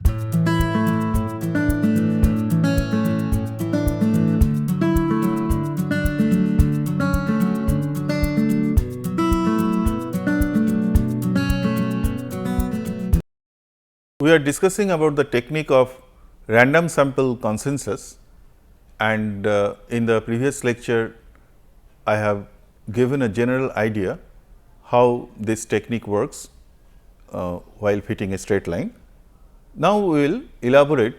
We are discussing about the technique of random sample consensus, and in the previous lecture I have given a general idea how this technique works while fitting a straight line. Now, we will elaborate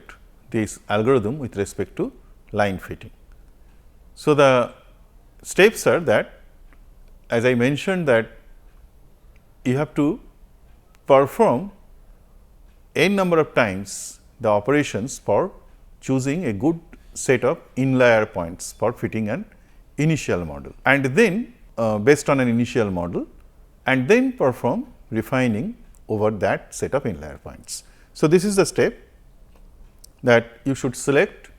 this algorithm with respect to line fitting. So, the steps are that, as I mentioned, that you have to perform n number of times the operations for choosing a good set of inlier points for fitting an initial model, and then based on an initial model, and then perform refining over that set of inlier points. So, this is the step that you should select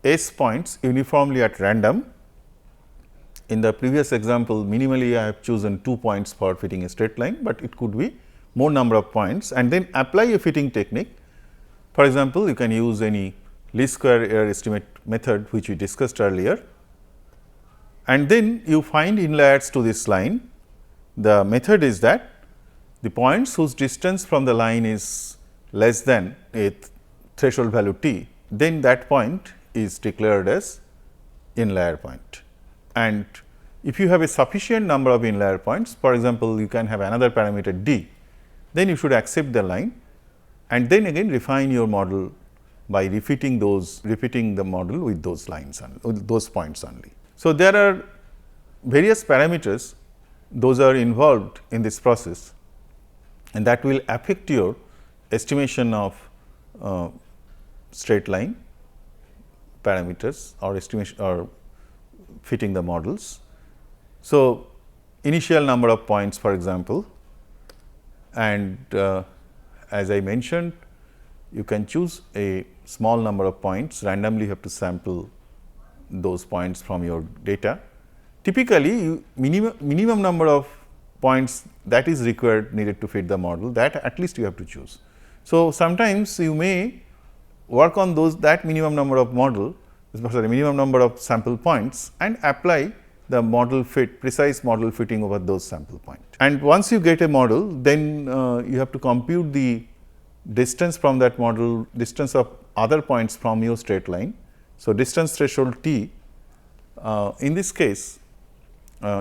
S points uniformly at random. In the previous example, minimally I have chosen 2 points for fitting a straight line, but it could be more number of points, and then apply a fitting technique. For example, you can use any least square error estimate method which we discussed earlier, and then you find inliers to this line. The method is that the points whose distance from the line is less than a threshold value t, then that point is declared as inlier point. And if you have a sufficient number of inlier points, for example, you can have another parameter d, then you should accept the line, and then again refine your model by repeating the model with those lines and with those points only. So, there are various parameters, those are involved in this process, and that will affect your estimation of straight line parameters or estimation or fitting the models. So, initial number of points, for example, and as I mentioned, you can choose a small number of points, randomly you have to sample those points from your data. Typically, minimum number of points that is required needed to fit the model, that at least you have to choose. So, sometimes you may work on that minimum number of minimum number of sample points, and apply the model fit, precise model fitting over those sample points. And once you get a model, then you have to compute the distance from that model, distance of other points from your straight line. So, distance threshold t, in this case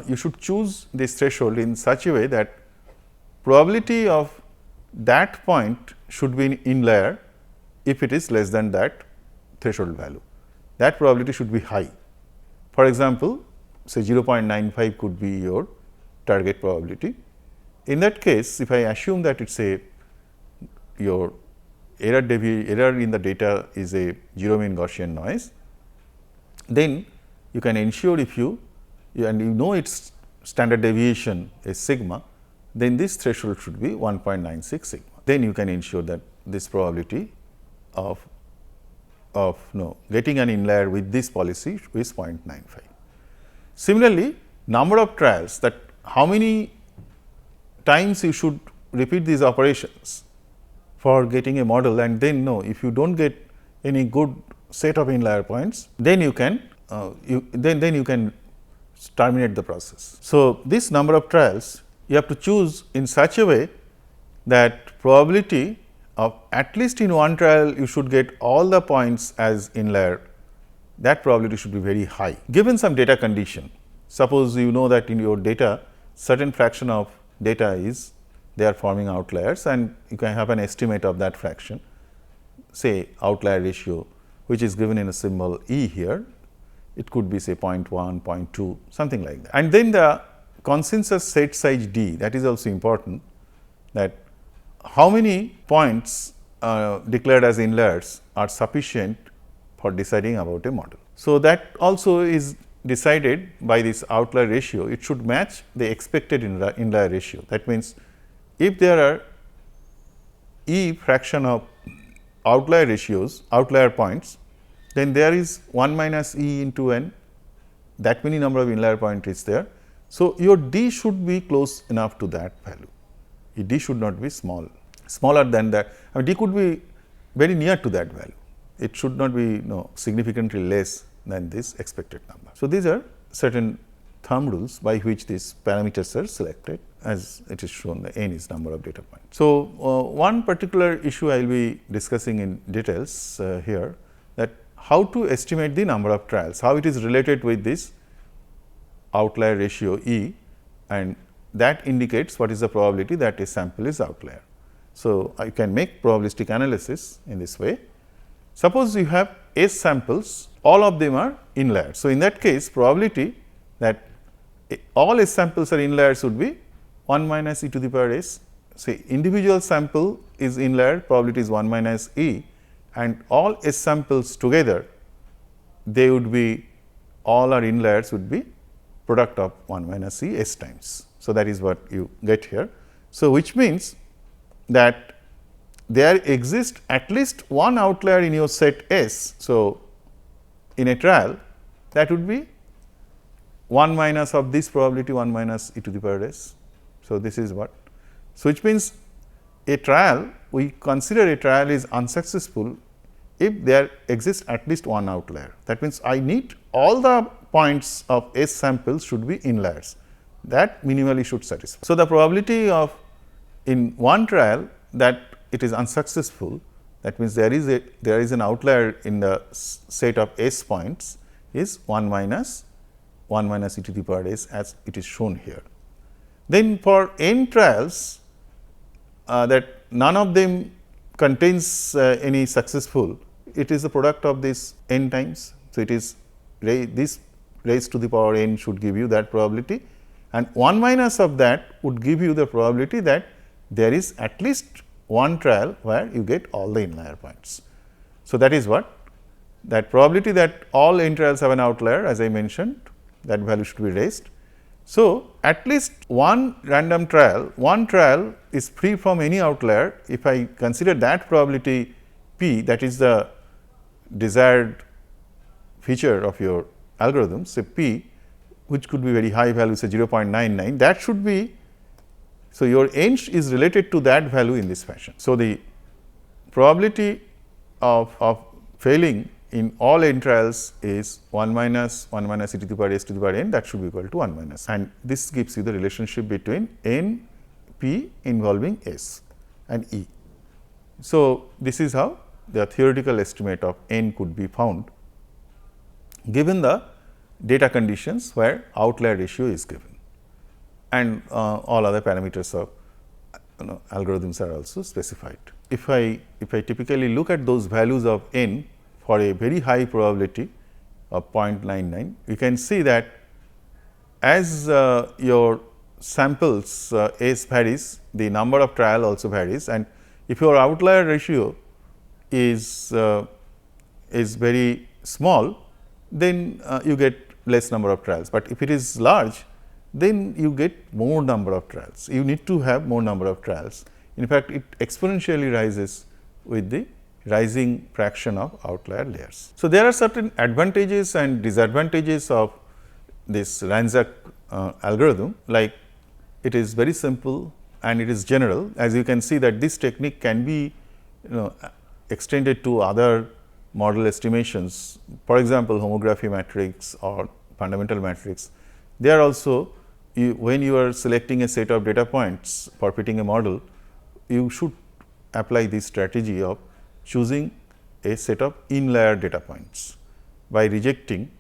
you should choose this threshold in such a way that probability of that point should be in inlier if it is less than that threshold value. That probability should be high. For example, say 0.95 could be your target probability. In that case, if I assume that it is your error in the data is a zero mean Gaussian noise, then you can ensure if you know its standard deviation is sigma, then this threshold should be 1.96 sigma. Then you can ensure that this probability of getting an inlier with this policy is 0.95. Similarly, number of trials, that how many times you should repeat these operations for getting a model, and then if you do not get any good set of inlier points, then you can terminate the process. So, this number of trials you have to choose in such a way that probability of at least in one trial you should get all the points as inlier, that probability should be very high. Given some data condition, suppose you know that in your data certain fraction of data is they are forming outliers, and you can have an estimate of that fraction, say outlier ratio, which is given in a symbol E here. It could be say 0.1, 0.2, something like that. And then the consensus set size d, that is also important, that how many points declared as inliers are sufficient for deciding about a model. So, that also is decided by this outlier ratio. It should match the expected inlier ratio. That means, if there are E fraction of outlier ratios, outlier points, then there is 1 minus E into n, that many number of inlier point is there. So, your d should be close enough to that value. D should not be smaller than that. I mean, d could be very near to that value. It should not be significantly less than this expected number. So, these are certain thumb rules by which these parameters are selected, as it is shown the n is number of data points. So, one particular issue I will be discussing in details here, that how to estimate the number of trials, how it is related with this outlier ratio E, and that indicates what is the probability that a sample is outlier. So, I can make probabilistic analysis in this way. Suppose you have S samples, all of them are inliers. So, in that case probability that all S samples are inliers would be 1 minus e to the power s. Say individual sample is inlier, probability is 1 minus e, and all S samples together, they would be, all are inliers would be product of 1 minus e s times. So, that is what you get here. So, which means that there exists at least one outlier in your set S. So, in a trial that would be 1 minus of this probability 1 minus e to the power s. So, this is what. So, which means a trial, we consider a trial is unsuccessful if there exists at least one outlier. That means, I need all the points of S samples should be inliers, that minimally should satisfy. So, the probability of in one trial that it is unsuccessful, that means there is an outlier in the set of S points is 1 minus e to the power s, as it is shown here. Then for n trials that none of them contains any successful, it is the product of this n times. So, it is this raised to the power n should give you that probability, and 1 minus of that would give you the probability that there is at least one trial where you get all the inlier points. So, that is what, that probability that all n trials have an outlier, as I mentioned, that value should be raised. So, at least one random trial, one trial is free from any outlier. If I consider that probability p, that is the desired feature of your algorithm, say p, which could be very high value, say 0.99, that should be. So, your n is related to that value in this fashion. So, the probability of failing in all n trials is 1 minus e to the power s to the power n, that should be equal to 1 minus, and this gives you the relationship between n p involving s and e. So, this is how the theoretical estimate of n could be found given the data conditions where outlier ratio is given, and all other parameters of algorithms are also specified. If I typically look at those values of n for a very high probability of 0.99, you can see that as your samples S varies, the number of trial also varies, and if your outlier ratio is very small, then you get less number of trials, but if it is large, then you get more number of trials. You need to have more number of trials. In fact, it exponentially rises with the rising fraction of outlier layers. So, there are certain advantages and disadvantages of this Reinzach algorithm, like it is very simple and it is general. As you can see that this technique can be extended to other model estimations. For example, homography matrix or fundamental matrix, they are also, when you are selecting a set of data points for fitting a model, you should apply this strategy of choosing a set of inlier data points by rejecting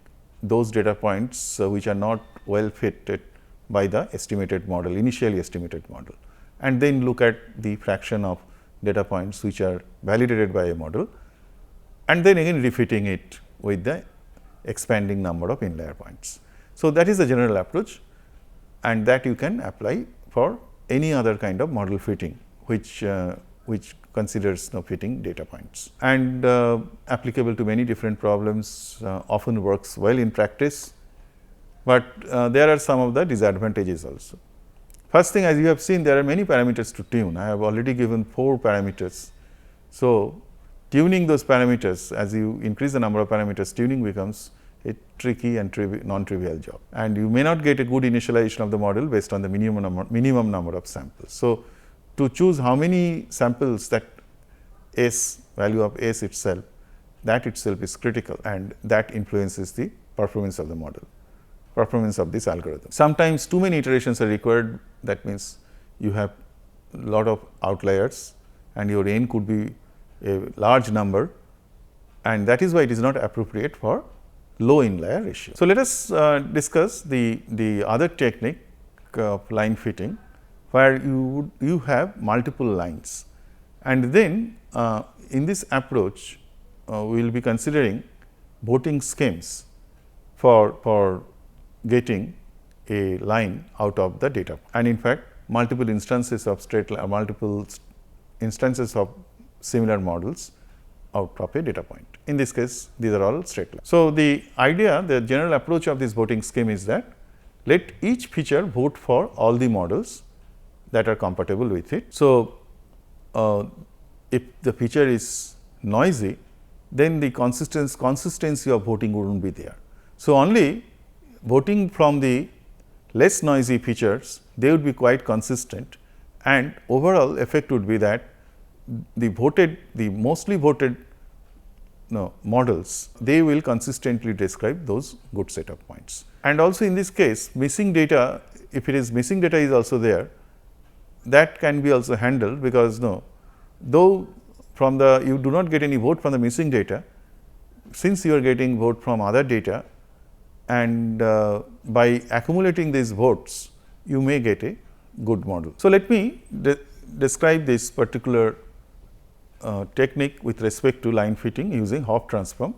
those data points which are not well fitted by the estimated model, initially estimated model, and then look at the fraction of data points which are validated by a model, and then again refitting it with the expanding number of inlier points. So, that is the general approach, and that you can apply for any other kind of model fitting which considers fitting data points, and applicable to many different problems, often works well in practice, but there are some of the disadvantages also. First thing, as you have seen, there are many parameters to tune. I have already given 4 parameters. So, tuning those parameters, as you increase the number of parameters, tuning becomes a tricky and non-trivial job, and you may not get a good initialization of the model based on the minimum number of samples. So, to choose how many samples that S value of s itself, that itself is critical, and that influences the performance of the model, performance of this algorithm. Sometimes too many iterations are required, that means you have a lot of outliers and your n could be a large number, and that is why it is not appropriate for low inlier ratio. So, let us discuss the other technique of line fitting, where you have multiple lines, and then in this approach we will be considering voting schemes for getting a line out of the data, and in fact multiple instances of straight line, multiple instances of similar models out of a data point. In this case, these are all straight lines. So, the idea, the general approach of this voting scheme is that let each feature vote for all the models that are compatible with it. So, if the feature is noisy, then the consistency of voting would not be there. So, only voting from the less noisy features, they would be quite consistent, and overall effect would be that the mostly voted models, they will consistently describe those good set of points. And also in this case, missing data, if it is missing data is also there, that can be also handled, because though from the you do not get any vote from the missing data, since you are getting vote from other data, and by accumulating these votes you may get a good model. So, let me describe this particular technique with respect to line fitting using Hopf transform,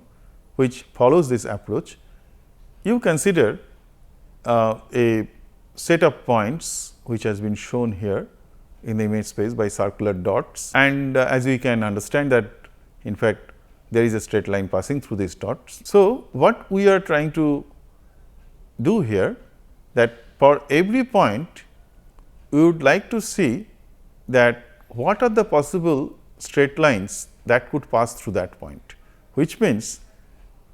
which follows this approach. You consider a set of points which has been shown here in the image space by circular dots, and as we can understand that in fact there is a straight line passing through these dots. So, what we are trying to do here, that for every point we would like to see that what are the possible straight lines that could pass through that point, which means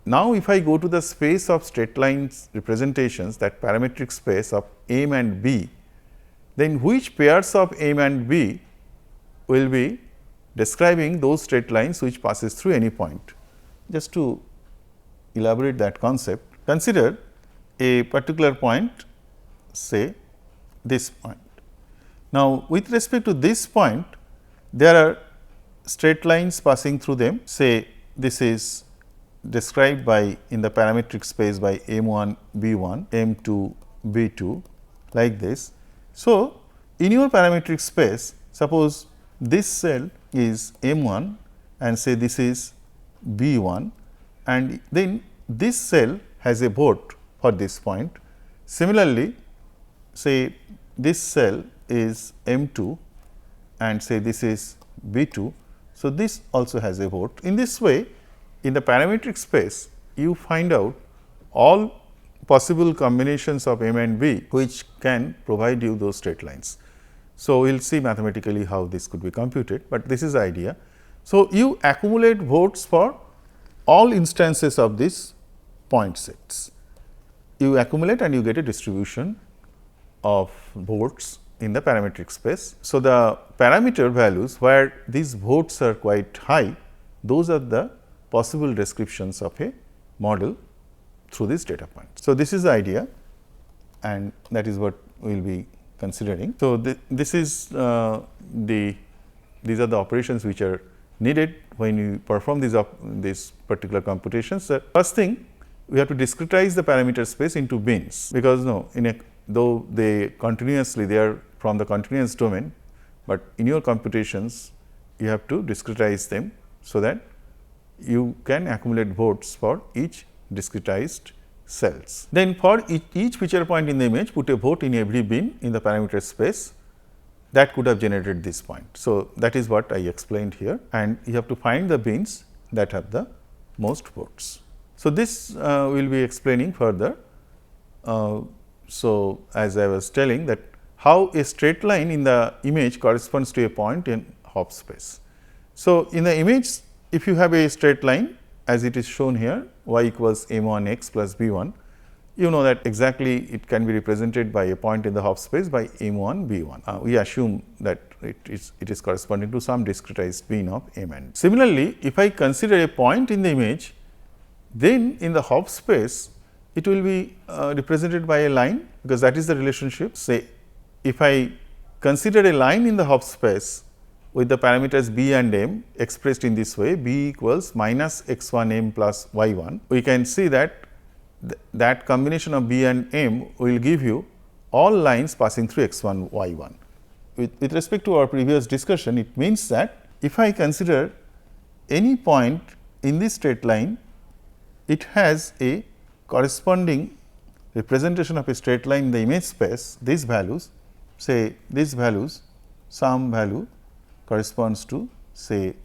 now if I go to the space of straight lines representations, that parametric space of M and B, then which pairs of M and B will be describing those straight lines which passes through any point. Just to elaborate that concept, consider a particular point, say this point. Now, with respect to this point, there are straight lines passing through them, say this is described by in the parametric space by M1 B1, M2 B2, like this. So, in your parametric space, suppose this cell is M1 and say this is B1, and then this cell has a vote for this point. Similarly, say this cell is M2 and say this is B2. So, this also has a vote. In this way, in the parametric space, you find out all possible combinations of M and B which can provide you those straight lines. So, we will see mathematically how this could be computed, but this is the idea. So, you accumulate votes for all instances of these point sets. You accumulate and you get a distribution of votes in the parametric space. So, the parameter values where these votes are quite high, those are the possible descriptions of a model through this data point. So, this is the idea, and that is what we will be considering. So, this is these are the operations which are needed when you perform these particular computations. The first thing, we have to discretize the parameter space into bins, because though they continuously, they are from the continuous domain, but in your computations you have to discretize them, so that you can accumulate votes for each discretized cells. Then for each feature point in the image, put a vote in every bin in the parameter space that could have generated this point. So, that is what I explained here, and you have to find the bins that have the most votes. So, this we will be explaining further. So, as I was telling that how a straight line in the image corresponds to a point in Hopf space. So, in the image, if you have a straight line as it is shown here, y equals m1 x plus b1, you know that exactly it can be represented by a point in the Hopf space by M1 B1. We assume that it is corresponding to some discretized mean of M and. Similarly, if I consider a point in the image, then in the Hopf space it will be represented by a line, because that is the relationship. Say if I consider a line in the Hopf space with the parameters b and m expressed in this way, b equals minus x 1 m plus y 1, we can see that that combination of b and m will give you all lines passing through x 1 y 1. With respect to our previous discussion, it means that if I consider any point in this straight line, it has a corresponding representation of a straight line in the image space. These values, say these values, some value corresponds to say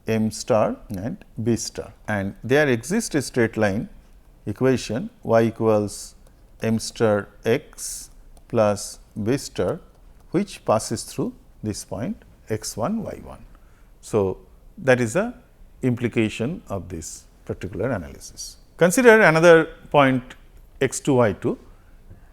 m star and b star, and there exists a straight line equation y equals m star x plus b star, which passes through this point x 1 y 1. So, that is the implication of this particular analysis. Consider another point x 2 y 2,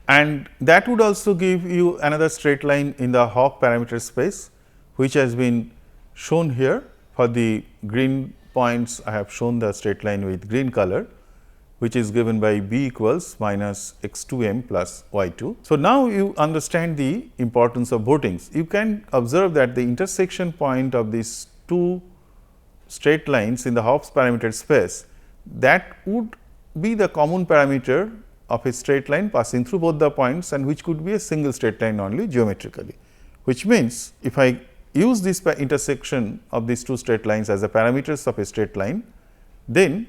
and that would also give you another straight line in the Hopf parameter space, which has been shown here. For the green points, I have shown the straight line with green color, which is given by b equals minus x 2 m plus y 2. So, now you understand the importance of votings. You can observe that the intersection point of these two straight lines in the Hopf parameter space, that would be the common parameter of a straight line passing through both the points, and which could be a single straight line only geometrically. Which means, if I use this intersection of these two straight lines as the parameters of a straight line, then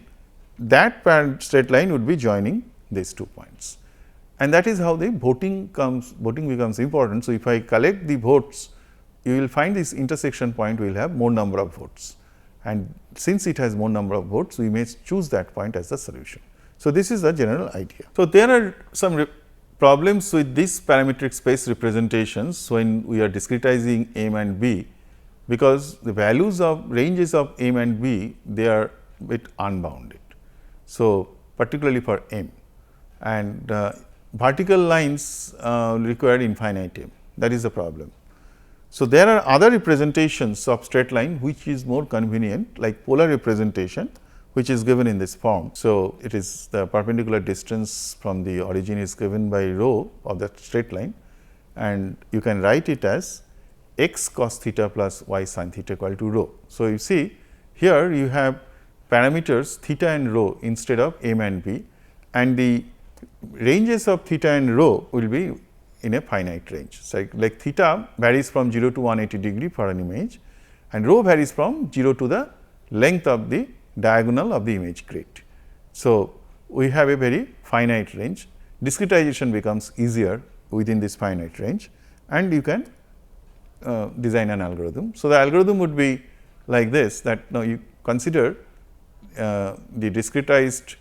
that straight line would be joining these 2 points, and that is how the voting becomes important. So, if I collect the votes, you will find this intersection point will have more number of votes, and since it has more number of votes, we may choose that point as the solution. So, this is the general idea. So, there are some problems with this parametric space representations when we are discretizing m and b, because the values of ranges of m and b, they are bit unbounded. So, particularly for m, and vertical lines require infinite m, that is the problem. So, there are other representations of straight line which is more convenient, like polar representation, which is given in this form. So, it is the perpendicular distance from the origin is given by rho of that straight line, and you can write it as x cos theta plus y sin theta equal to rho. So, you see here you have parameters theta and rho instead of m and b, and the ranges of theta and rho will be in a finite range. So, like theta varies from 0 to 180 degree for an image, and rho varies from 0 to the length of the diagonal of the image grid. So, we have a very finite range. Discretization becomes easier within this finite range, and you can design an algorithm. So, the algorithm would be like this, that now you consider the discretized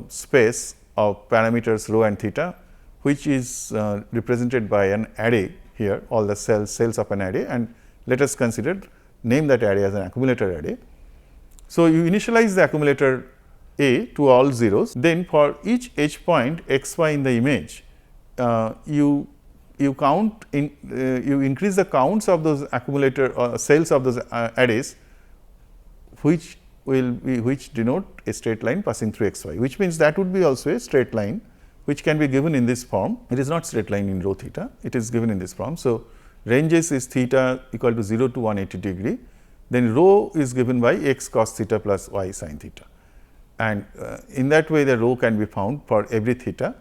space of parameters rho and theta, which is represented by an array here, all the cells of an array, and let us name that array as an accumulator array. So, you initialize the accumulator A to all zeros, then for each h point x y in the image, you count in you increase the counts of those accumulator cells of those arrays, which denote a straight line passing through x y, which means that would be also a straight line which can be given in this form. It is not straight line in rho theta, it is given in this form. So, ranges is theta equal to 0 to 180 degree, then rho is given by x cos theta plus y sin theta, and in that way the rho can be found for every theta.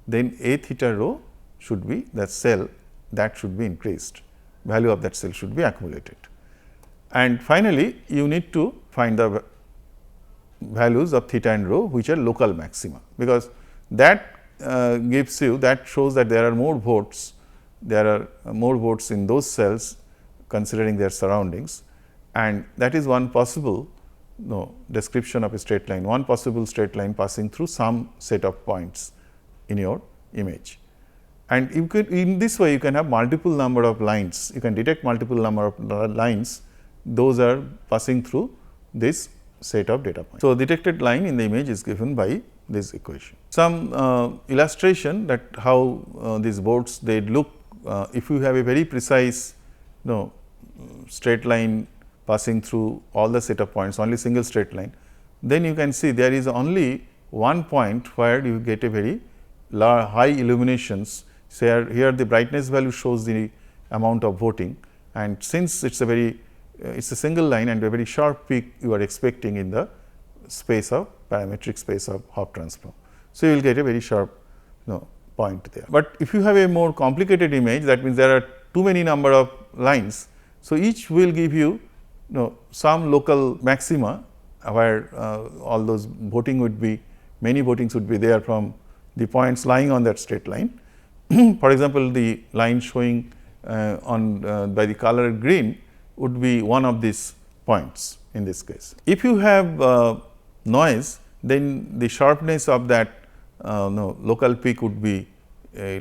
Then a theta rho should be the cell that should be increased, value of that cell should be accumulated. And finally, you need to find the values of theta and rho which are local maxima, because that gives you, that shows that there are more votes in those cells considering their surroundings, and that is one possible description of a straight line, one possible straight line passing through some set of points in your image. And you could, in this way you can have multiple number of lines, you can detect multiple number of lines, those are passing through this set of data points. So, detected line in the image is given by this equation. Some illustration that how these boards they look if you have a very precise straight line passing through all the set of points, only single straight line, then you can see there is only one point where you get a very high illuminations. So, here the brightness value shows the amount of voting, and since it is a very it is a single line and a very sharp peak you are expecting in the space of parametric space of Hopf transform. So, you will get a very sharp point there. But if you have a more complicated image, that means there are too many number of lines. So, each will give you some local maxima where all those voting would be, many votings would be there from the points lying on that straight line. For example, the line showing by the color green would be one of these points in this case. If you have noise, then the sharpness of that local peak would be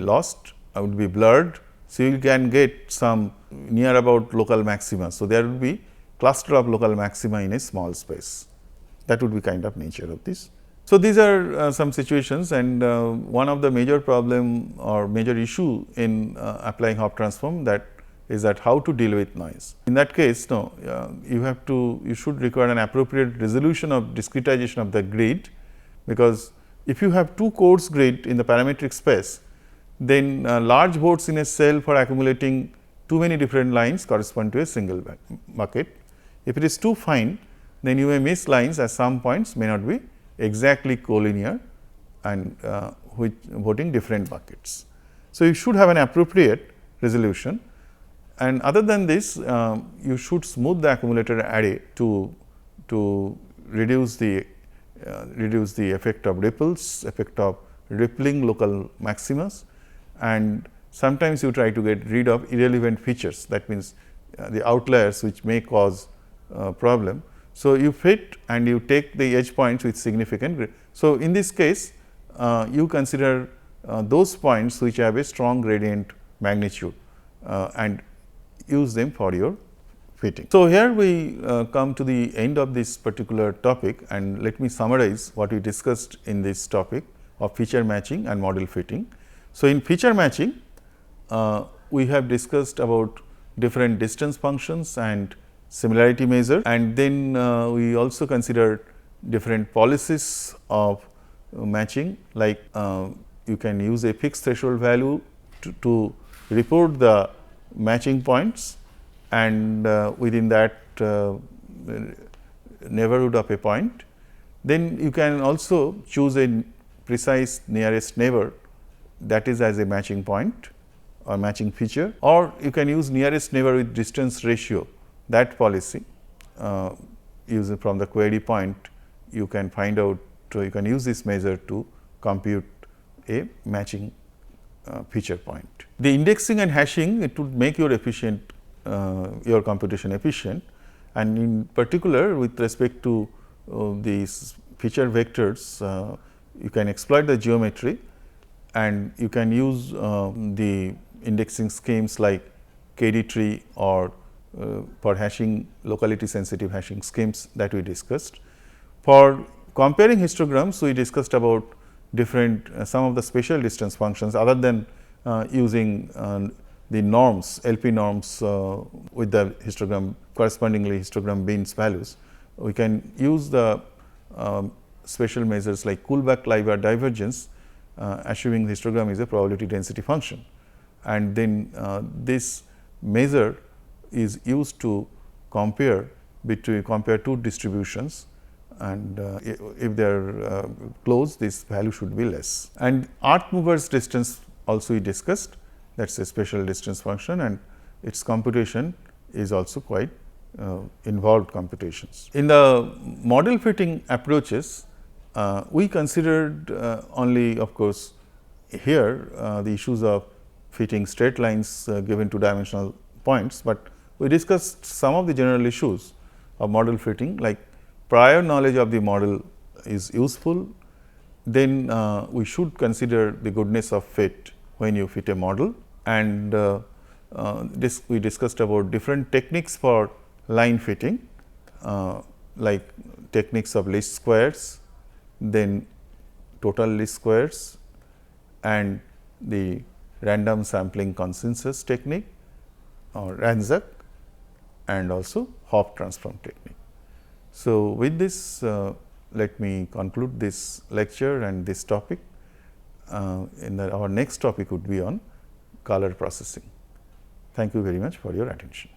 lost, would be blurred. So, you can get some near about local maxima. So, there would be cluster of local maxima in a small space. That would be kind of nature of this. So, these are some situations, and one of the major problem or major issue in applying Hopf transform that is that how to deal with noise. In that case, you should require an appropriate resolution of discretization of the grid, because if you have two coarse grid in the parametric space, then large boards in a cell for accumulating too many different lines correspond to a single bucket. If it is too fine, then you may miss lines as some points may not be exactly collinear and which voting different buckets. So, you should have an appropriate resolution, and other than this you should smooth the accumulator array to reduce the effect of ripples, effect of rippling local maximas, and sometimes you try to get rid of irrelevant features, that means the outliers which may cause problem. So, you fit and you take the edge points with significant. So, in this case you consider those points which have a strong gradient magnitude and use them for your fitting. So, here we come to the end of this particular topic, and let me summarize what we discussed in this topic of feature matching and model fitting. So, in feature matching we have discussed about different distance functions and similarity measure, and then we also considered different policies of matching, like you can use a fixed threshold value to report the matching points, and within that neighborhood of a point. Then you can also choose a precise nearest neighbor, that is as a matching point or matching feature, or you can use nearest neighbor with distance ratio. That policy using from the query point, you can find out, you can use this measure to compute a matching feature point. The indexing and hashing, it would make your your computation efficient, and in particular with respect to these feature vectors, you can exploit the geometry, and you can use the indexing schemes like KD tree or for hashing locality sensitive hashing schemes that we discussed. For comparing histograms, we discussed about different some of the special distance functions other than using the norms, LP norms with the histogram correspondingly histogram bins values. We can use the special measures like Kullback-Leibler divergence, assuming the histogram is a probability density function, and then this measure is used to compare two distributions, and if they are close, this value should be less. And earth movers distance also we discussed, that is a special distance function, and its computation is also quite involved computations. In the model fitting approaches, we considered only of course here the issues of fitting straight lines given two dimensional points, but we discussed some of the general issues of model fitting, like prior knowledge of the model is useful. Then we should consider the goodness of fit when you fit a model, and we discussed about different techniques for line fitting, like techniques of least squares, then total least squares and the random sampling consensus technique or RANSAC, and also Hopf transform technique. So, with this let me conclude this lecture and this topic. Our next topic would be on color processing. Thank you very much for your attention.